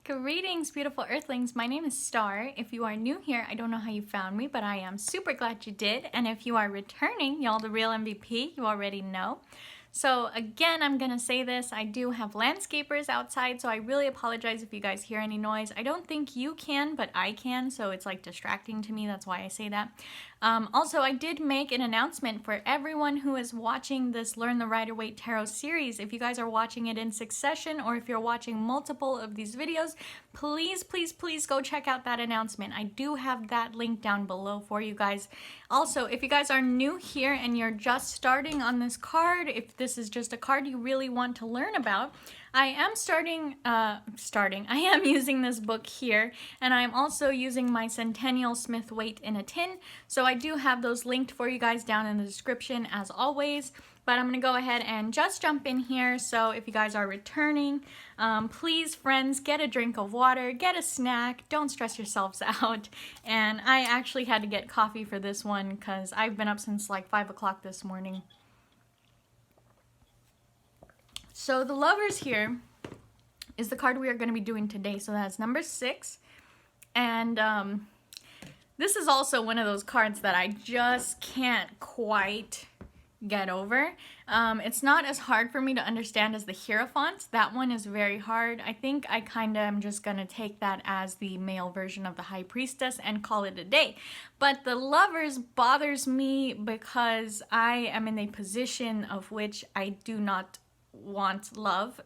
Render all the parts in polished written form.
Greetings, beautiful earthlings. My name is Star. If you are new here, I don't know how you found me, but I am super glad you did. And if you are returning, y'all the real MVP, you already know. So again, I'm gonna say this, I do have landscapers outside, so I really apologize if you guys hear any noise. I don't think you can, but I can, so it's like distracting to me, that's why I say that. Also, I did make an announcement for everyone who is watching this Learn the Rider Waite Tarot series. If you guys are watching it in succession, or if you're watching multiple of these videos, please, please, please go check out that announcement. I do have that link down below for you guys. Also, if you guys are new here and you're just starting on this card, if this is just a card you really want to learn about, I am using this book here, and I'm also using my Centennial Smith Weight in a Tin, so I do have those linked for you guys down in the description as always. But I'm gonna go ahead and just jump in here. So if you guys are returning, please, friends, get a drink of water, get a snack, don't stress yourselves out. And I actually had to get coffee for this one because I've been up since like 5 o'clock this morning. So the Lovers here is the card we are going to be doing today. So that's number 6. And this is also one of those cards that I just can't quite get over. It's not as hard for me to understand as the Hierophant. That one is very hard. I think I kind of am just going to take that as the male version of the High Priestess and call it a day. But the Lovers bothers me because I am in a position of which I do not want love.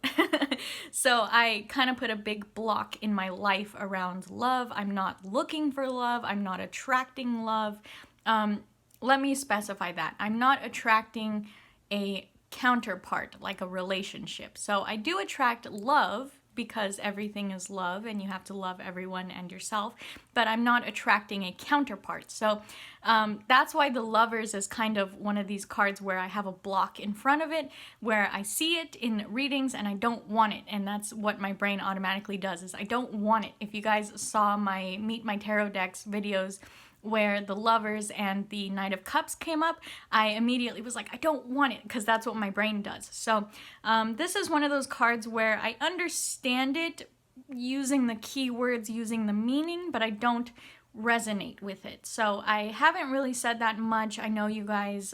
So I kind of put a big block in my life around love. I'm not looking for love. I'm not attracting love. Let me specify that. I'm not attracting a counterpart, like a relationship. So I do attract love because everything is love and you have to love everyone and yourself, but I'm not attracting a counterpart. So that's why the Lovers is kind of one of these cards where I have a block in front of it, where I see it in readings and I don't want it. And that's what my brain automatically does, is I don't want it. If you guys saw my Meet My Tarot Decks videos, where the Lovers and the Knight of Cups came up, I immediately was like, I don't want it, because that's what my brain does. So this is one of those cards where I understand it using the keywords, using the meaning, but I don't resonate with it. So I haven't really said that much. I know you guys,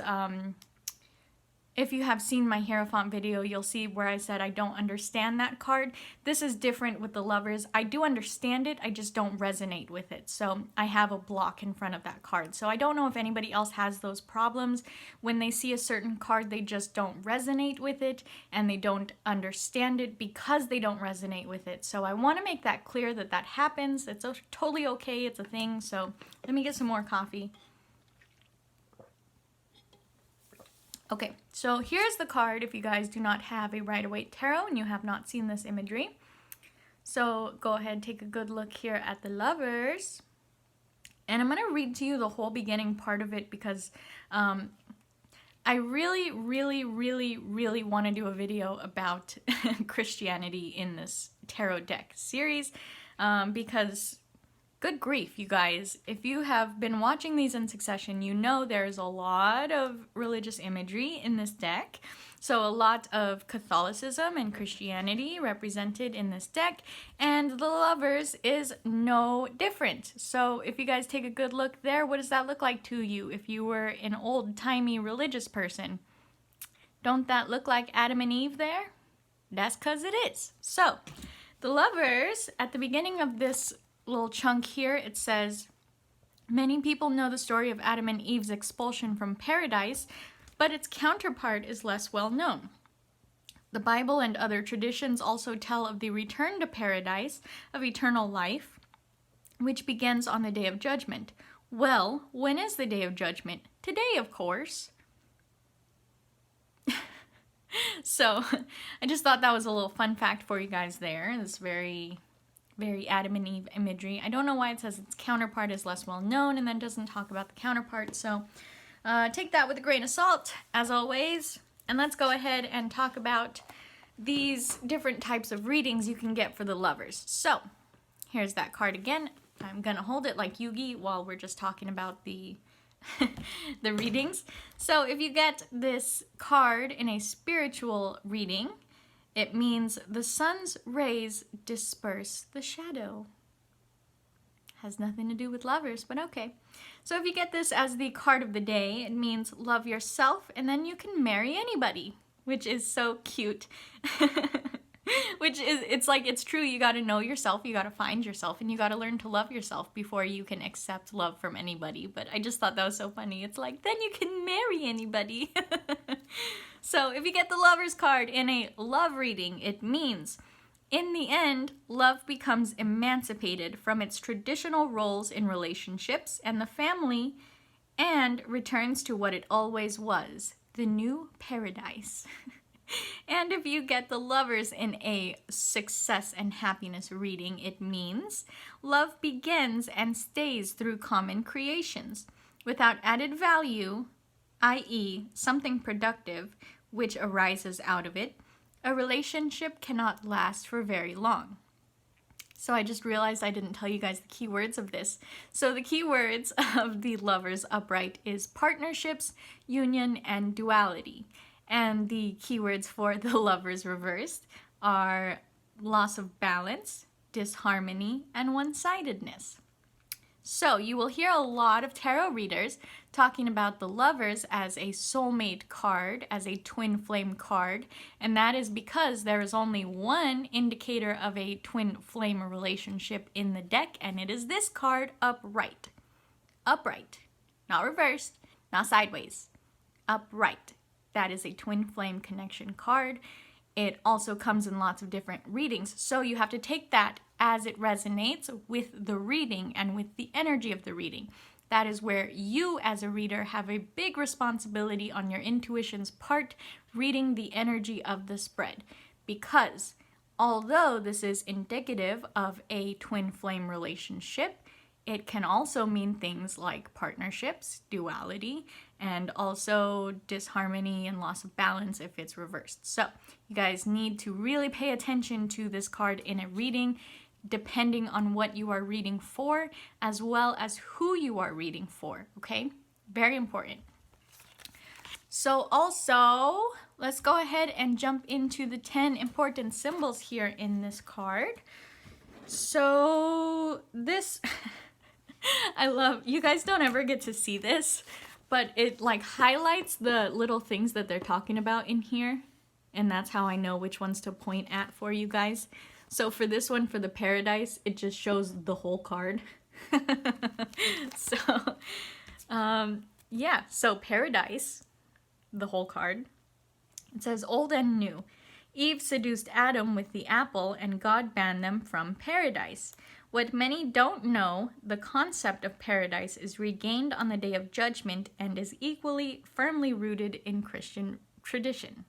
if you have seen my Hierophant video, you'll see where I said I don't understand that card. This is different with the Lovers. I do understand it, I just don't resonate with it. So I have a block in front of that card. So I don't know if anybody else has those problems. When they see a certain card, they just don't resonate with it and they don't understand it because they don't resonate with it. So I want to make that clear that that happens. It's totally okay, it's a thing. So let me get some more coffee. Okay, so here's the card if you guys do not have a Rider Waite Tarot and you have not seen this imagery. So go ahead and take a good look here at the Lovers. And I'm going to read to you the whole beginning part of it because I really want to do a video about Christianity in this tarot deck series because good grief, you guys. If you have been watching these in succession, you know there's a lot of religious imagery in this deck. So a lot of Catholicism and Christianity represented in this deck, and the Lovers is no different. So if you guys take a good look there, what does that look like to you if you were an old-timey religious person? Don't that look like Adam and Eve there? That's because it is. So the Lovers, at the beginning of this little chunk here, it says, many people know the story of Adam and Eve's expulsion from paradise, but its counterpart is less well known. The Bible and other traditions also tell of the return to paradise of eternal life, which begins on the Day of Judgment. Well, when is the Day of Judgment? Today, of course. So I just thought that was a little fun fact for you guys there. It's very Adam and Eve imagery. I don't know why it says its counterpart is less well known and then doesn't talk about the counterpart, so take that with a grain of salt, as always. And let's go ahead and talk about these different types of readings you can get for the Lovers. So, here's that card again. I'm gonna hold it like Yugi while we're just talking about the the readings. So if you get this card in a spiritual reading, it means the sun's rays disperse the shadow. Has nothing to do with lovers, but okay. So if you get this as the card of the day, it means love yourself and then you can marry anybody, which is so cute. Which is, it's true, you gotta know yourself, you gotta find yourself, and you gotta learn to love yourself before you can accept love from anybody. But I just thought that was so funny. It's like, then you can marry anybody. So if you get the Lover's card in a love reading, it means, in the end, love becomes emancipated from its traditional roles in relationships and the family and returns to what it always was, the new paradise. And if you get the Lovers in a success and happiness reading, it means love begins and stays through common creations. Without added value, i.e. something productive, which arises out of it, a relationship cannot last for very long. So I just realized I didn't tell you guys the keywords of this. So the keywords of the Lovers upright is partnerships, union, and duality. And the keywords for the Lovers reversed are loss of balance, disharmony, and one-sidedness. So you will hear a lot of tarot readers talking about the Lovers as a soulmate card, as a twin flame card, and that is because there is only one indicator of a twin flame relationship in the deck, and it is this card, upright. Upright. Not reversed, not sideways. Upright. That is a twin flame connection card. It also comes in lots of different readings, so you have to take that as it resonates with the reading and with the energy of the reading. That is where you as a reader have a big responsibility on your intuition's part, reading the energy of the spread. Because although this is indicative of a twin flame relationship, it can also mean things like partnerships, duality, and also disharmony and loss of balance if it's reversed. So you guys need to really pay attention to this card in a reading, depending on what you are reading for, as well as who you are reading for, okay? Very important. So also, let's go ahead and jump into the 10 important symbols here in this card. So this... I love, you guys don't ever get to see this, but it like highlights the little things that they're talking about in here, and that's how I know which ones to point at for you guys. So for this one, for the paradise, it just shows the whole card. So, yeah, so paradise, the whole card. It says, old and new. Eve seduced Adam with the apple, and God banned them from paradise. What many don't know, the concept of paradise is regained on the Day of Judgment and is equally firmly rooted in Christian tradition.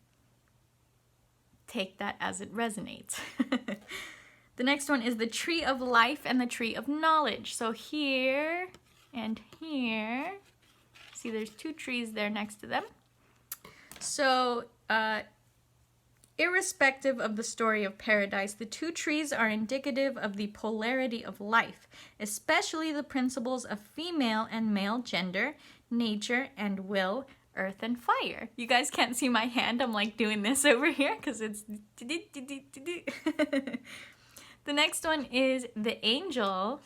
Take that as it resonates. The next one is the Tree of Life and the Tree of Knowledge. So here and here, see there's two trees there next to them. So, irrespective of the story of paradise, the two trees are indicative of the polarity of life, especially the principles of female and male gender, nature and will, earth and fire. You guys can't see my hand, I'm like doing this over here because it's... The next one is the angel.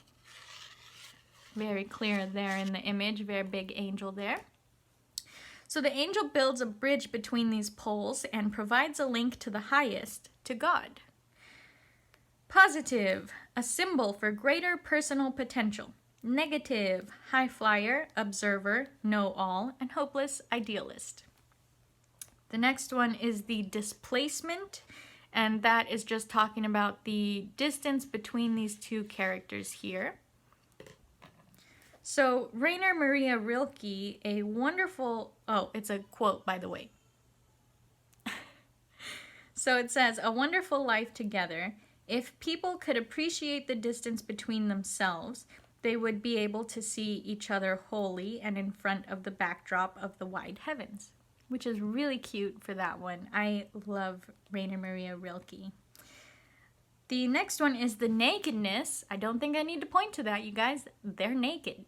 Very clear there in the image, very big angel there. So the angel builds a bridge between these poles and provides a link to the highest, to God. Positive, a symbol for greater personal potential. Negative, high flyer, observer, know-all, and hopeless idealist. The next one is the displacement, and that is just talking about the distance between these two characters here. So, Rainer Maria Rilke, a wonderful... Oh, it's a quote, by the way. So it says, a wonderful life together. If people could appreciate the distance between themselves, they would be able to see each other wholly and in front of the backdrop of the wide heavens. Which is really cute for that one. I love Rainer Maria Rilke. The next one is the nakedness. I don't think I need to point to that, you guys. They're naked.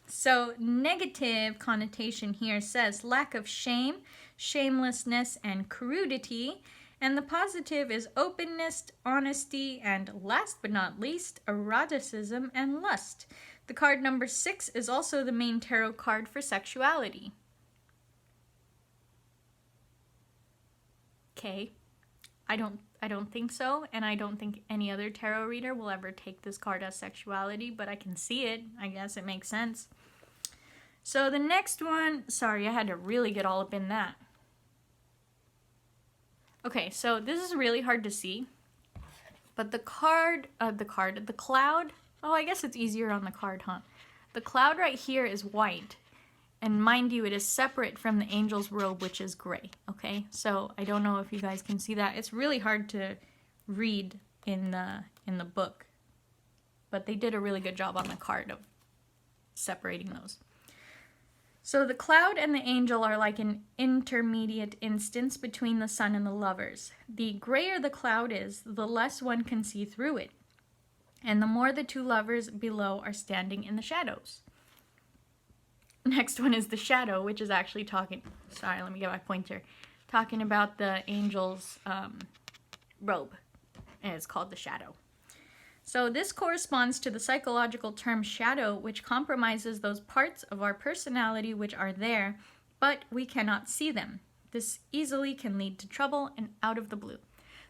So negative connotation here says lack of shame, shamelessness, and crudity. And the positive is openness, honesty, and last but not least, eroticism and lust. The card number 6 is also the main tarot card for sexuality. Okay, I don't think so, and I don't think any other tarot reader will ever take this card as sexuality, but I can see it. I guess it makes sense. So the next one, sorry, I had to really get all up in that. Okay, so this is really hard to see, but the cloud, oh, I guess it's easier on the card, huh? The cloud right here is white, and mind you, it is separate from the angel's robe, which is gray, okay? So I don't know if you guys can see that. It's really hard to read in the book, but they did a really good job on the card of separating those. So the cloud and the angel are like an intermediate instance between the sun and the lovers. The grayer the cloud is, the less one can see through it, and the more the two lovers below are standing in the shadows. Next one is the shadow, which is actually talking about the angel's robe, and it's called the shadow. So this corresponds to the psychological term shadow, which compromises those parts of our personality which are there, but we cannot see them. This easily can lead to trouble and out of the blue.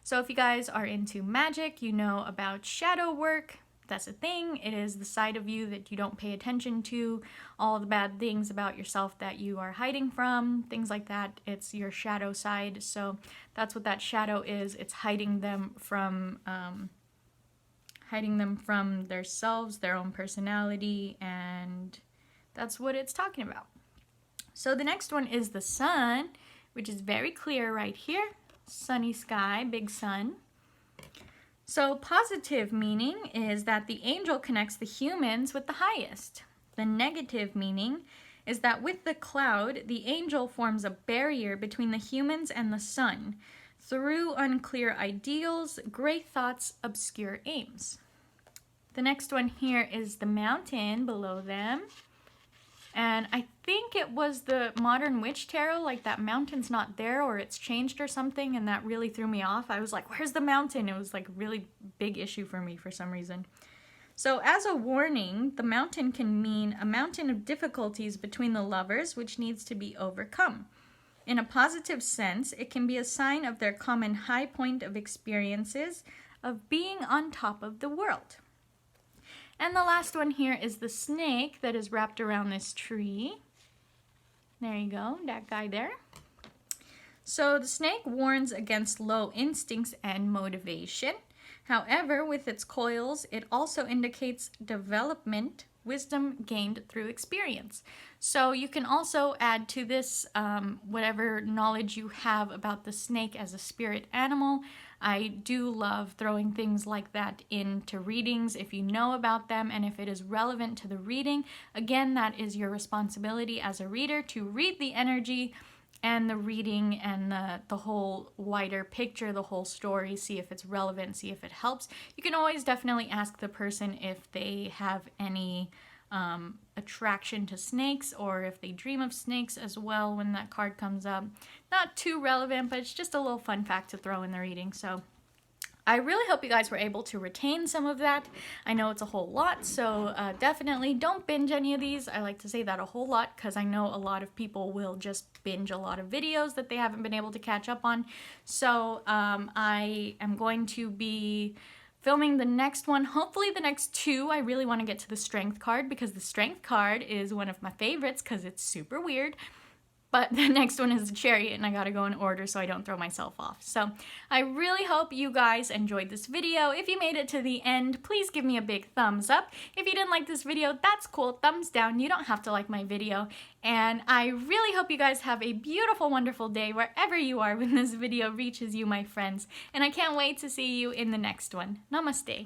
So if you guys are into magic, you know about shadow work. That's a thing. It is the side of you that you don't pay attention to, all the bad things about yourself that you are hiding from, things like that. It's your shadow side. So that's what that shadow is. It's hiding them from themselves, their own personality, and that's what it's talking about. So the next one is the sun, which is very clear right here. Sunny sky, big sun. So positive meaning is that the angel connects the humans with the highest. The negative meaning is that with the cloud, the angel forms a barrier between the humans and the sun through unclear ideals, great thoughts, obscure aims. The next one here is the mountain below them. And I think it was the Modern Witch Tarot, like that mountain's not there or it's changed or something, and that really threw me off. I was like, where's the mountain? It was like a really big issue for me for some reason. So as a warning, the mountain can mean a mountain of difficulties between the lovers which needs to be overcome. In a positive sense, it can be a sign of their common high point of experiences of being on top of the world. And the last one here is the snake that is wrapped around this tree. There you go, that guy there. So the snake warns against low instincts and motivation. However, with its coils, it also indicates development, wisdom gained through experience. So you can also add to this whatever knowledge you have about the snake as a spirit animal. I do love throwing things like that into readings if you know about them and if it is relevant to the reading. Again, that is your responsibility as a reader to read the energy and the reading and the whole wider picture, the whole story, see if it's relevant, see if it helps. You can always definitely ask the person if they have any attraction to snakes or if they dream of snakes as well when that card comes up. Not too relevant, but it's just a little fun fact to throw in the reading. So I really hope you guys were able to retain some of that. I know it's a whole lot, so definitely don't binge any of these. I like to say that a whole lot because I know a lot of people will just binge a lot of videos that they haven't been able to catch up on. So I am going to be filming the next one, hopefully the next two. I really want to get to the strength card because the strength card is one of my favorites because it's super weird. But the next one is the chariot and I gotta go in order so I don't throw myself off. So I really hope you guys enjoyed this video. If you made it to the end, please give me a big thumbs up. If you didn't like this video, that's cool. Thumbs down. You don't have to like my video. And I really hope you guys have a beautiful, wonderful day wherever you are when this video reaches you, my friends. And I can't wait to see you in the next one. Namaste.